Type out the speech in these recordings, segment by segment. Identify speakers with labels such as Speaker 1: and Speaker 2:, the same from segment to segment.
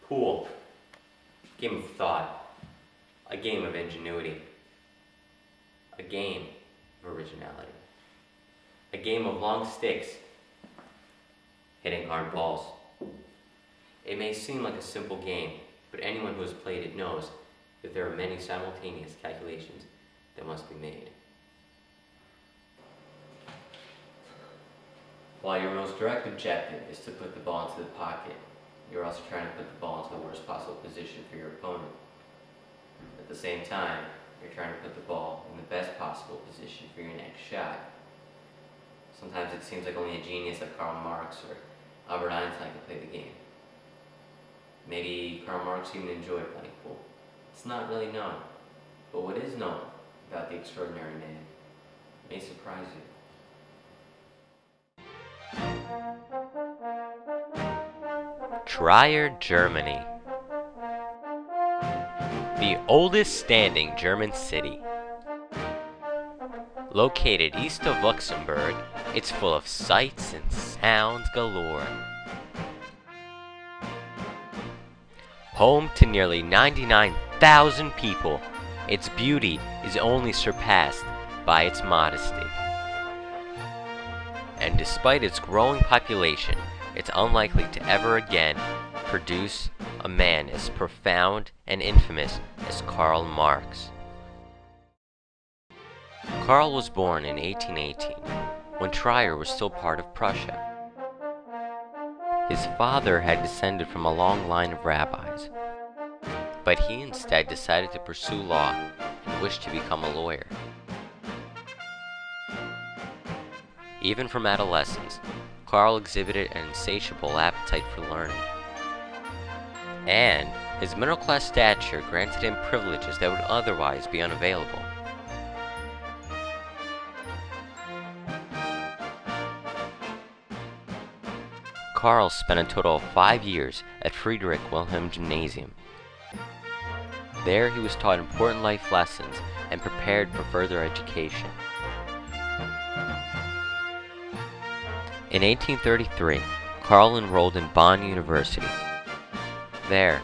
Speaker 1: Pool. Game of thought. A game of ingenuity. A game of originality. A game of long sticks hitting hard balls. It may seem like a simple game, but anyone who has played it knows that there are many simultaneous calculations that must be made. While your most direct objective is to put the ball into the pocket, you're also trying to put the ball into the worst possible position for your opponent. At the same time, you're trying to put the ball in the best possible position for your next shot. Sometimes it seems like only a genius like Karl Marx or Albert Einstein could play the game. Maybe Karl Marx even enjoyed playing pool. It's not really known, but what is known about the extraordinary man may surprise you.
Speaker 2: Trier, Germany. The oldest standing German city. Located east of Luxembourg, it's full of sights and sounds galore. Home to nearly 99,000 people, its beauty is only surpassed by its modesty. And despite its growing population, it's unlikely to ever again produce a man as profound and infamous as Karl Marx. Karl was born in 1818, when Trier was still part of Prussia. His father had descended from a long line of rabbis, but he instead decided to pursue law and wished to become a lawyer. Even from adolescence, Karl exhibited an insatiable appetite for learning, and his middle-class stature granted him privileges that would otherwise be unavailable. Karl spent a total of 5 years at Friedrich Wilhelm Gymnasium. There he was taught important life lessons and prepared for further education. In 1833, Karl enrolled in Bonn University. There,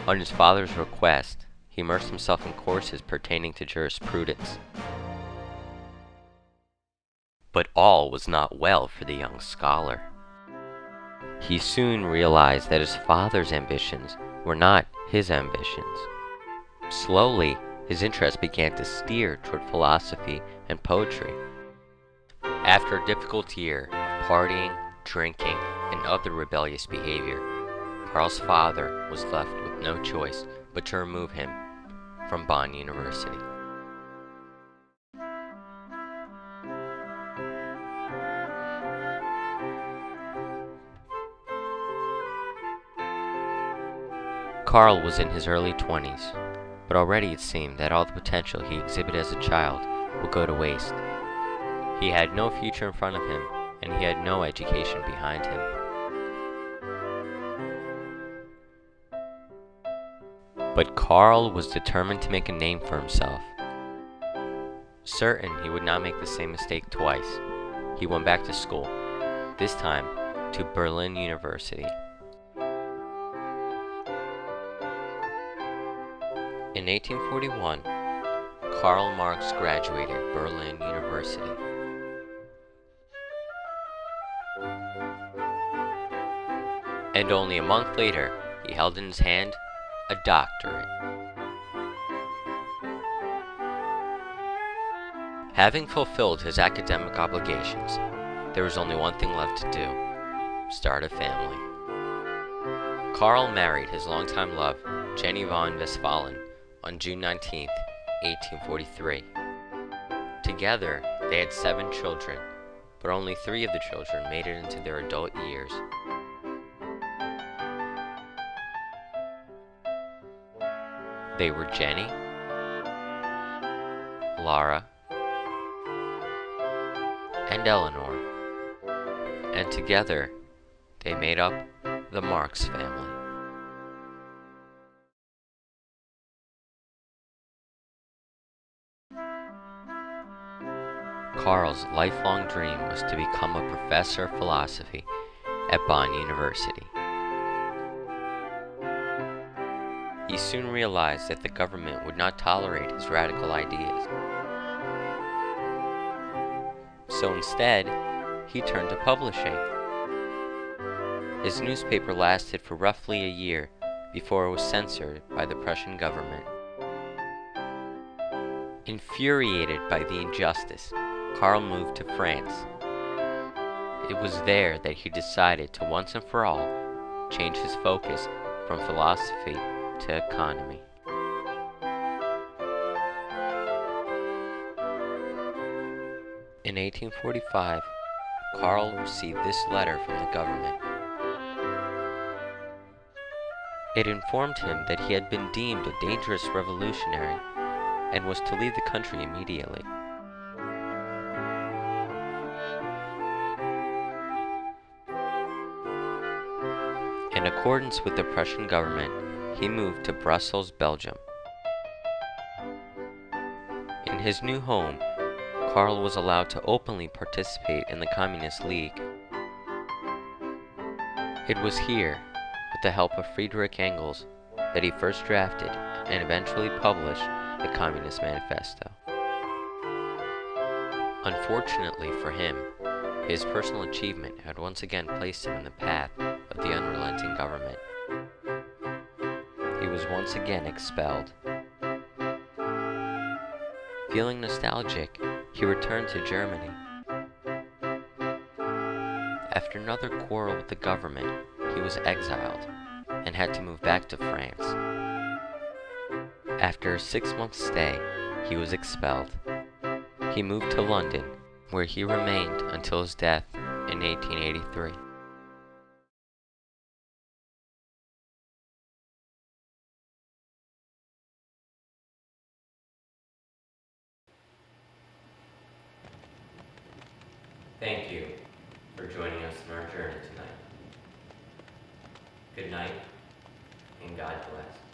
Speaker 2: on his father's request, he immersed himself in courses pertaining to jurisprudence. But all was not well for the young scholar. He soon realized that his father's ambitions were not his ambitions. Slowly, his interest began to steer toward philosophy and poetry. After a difficult year of partying, drinking, and other rebellious behavior, Karl's father was left with no choice but to remove him from Bonn University. Karl was in his early 20s, but already it seemed that all the potential he exhibited as a child would go to waste. He had no future in front of him, and he had no education behind him. But Karl was determined to make a name for himself. Certain he would not make the same mistake twice, he went back to school, this time to Berlin University. In 1841, Karl Marx graduated Berlin University. And only a month later, he held in his hand a doctorate. Having fulfilled his academic obligations, there was only one thing left to do: start a family. Karl married his longtime love, Jenny von Westphalen, on June 19, 1843. Together, they had 7 children, but only 3 of the children made it into their adult years. They were Jenny, Laura, and Eleanor, and together they made up the Marx family. Karl's lifelong dream was to become a professor of philosophy at Bonn University. He soon realized that the government would not tolerate his radical ideas. So instead, he turned to publishing. His newspaper lasted for roughly a year before it was censored by the Prussian government. Infuriated by the injustice, Karl moved to France. It was there that he decided to once and for all change his focus from philosophy to economy. In 1845, Karl received this letter from the government. It informed him that he had been deemed a dangerous revolutionary and was to leave the country immediately. In accordance with the Prussian government, he moved to Brussels, Belgium. In his new home, Karl was allowed to openly participate in the Communist League. It was here, with the help of Friedrich Engels, that he first drafted and eventually published the Communist Manifesto. Unfortunately for him, his personal achievement had once again placed him in the path of the unrelenting government. He was once again expelled. Feeling nostalgic, he returned to Germany. After another quarrel with the government, he was exiled and had to move back to France. After a 6-month stay, he was expelled. He moved to London, where he remained until his death in 1883.
Speaker 1: Thank you for joining us in our journey tonight. Good night, and God bless.